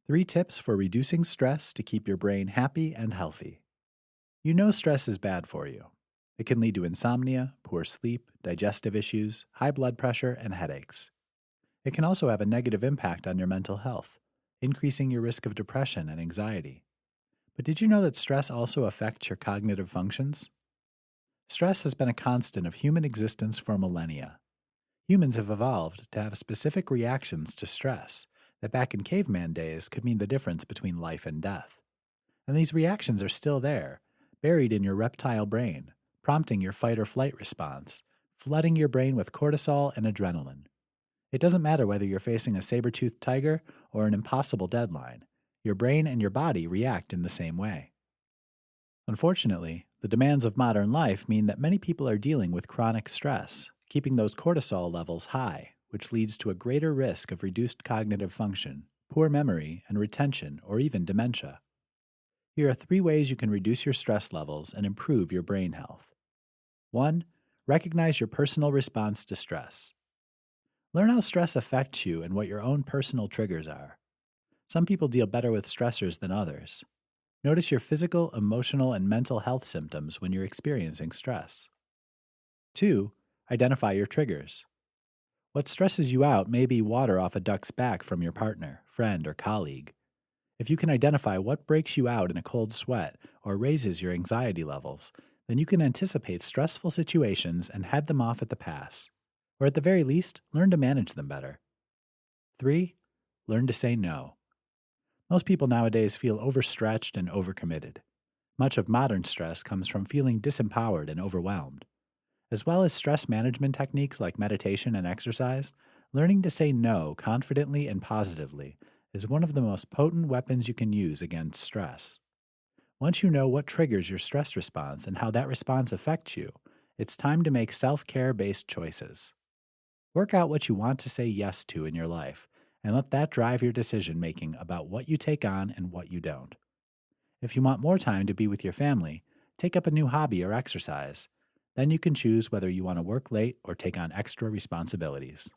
3 tips for reducing stress to keep your brain happy and healthy. You know stress is bad for you. It can lead to insomnia, poor sleep, digestive issues, high blood pressure, and headaches. It can also have a negative impact on your mental health, increasing your risk of depression and anxiety. But did you know that stress also affects your cognitive functions? Stress has been a constant of human existence for millennia. Humans have evolved to have specific reactions to stress that back in caveman days could mean the difference between life and death. And these reactions are still there, buried in your reptile brain, prompting your fight or flight response, flooding your brain with cortisol and adrenaline. It doesn't matter whether you're facing a saber-toothed tiger or an impossible deadline, your brain and your body react in the same way. Unfortunately, the demands of modern life mean that many people are dealing with chronic stress, keeping those cortisol levels high, which leads to a greater risk of reduced cognitive function, poor memory and retention, or even dementia. Here are 3 ways you can reduce your stress levels and improve your brain health. 1. Recognize your personal response to stress. Learn how stress affects you and what your own personal triggers are. Some people deal better with stressors than others. Notice your physical, emotional, and mental health symptoms when you're experiencing stress. 2. Identify your triggers. What stresses you out may be water off a duck's back from your partner, friend, or colleague. If you can identify what breaks you out in a cold sweat or raises your anxiety levels, then you can anticipate stressful situations and head them off at the pass. Or at the very least, learn to manage them better. 3. Learn to say no. Most people nowadays feel overstretched and overcommitted. Much of modern stress comes from feeling disempowered and overwhelmed. As well as stress management techniques like meditation and exercise, learning to say no confidently and positively is one of the most potent weapons you can use against stress. Once you know what triggers your stress response and how that response affects you, it's time to make self-care based choices. Work out what you want to say yes to in your life, and let that drive your decision making about what you take on and what you don't. If you want more time to be with your family, take up a new hobby or exercise. Then you can choose whether you want to work late or take on extra responsibilities.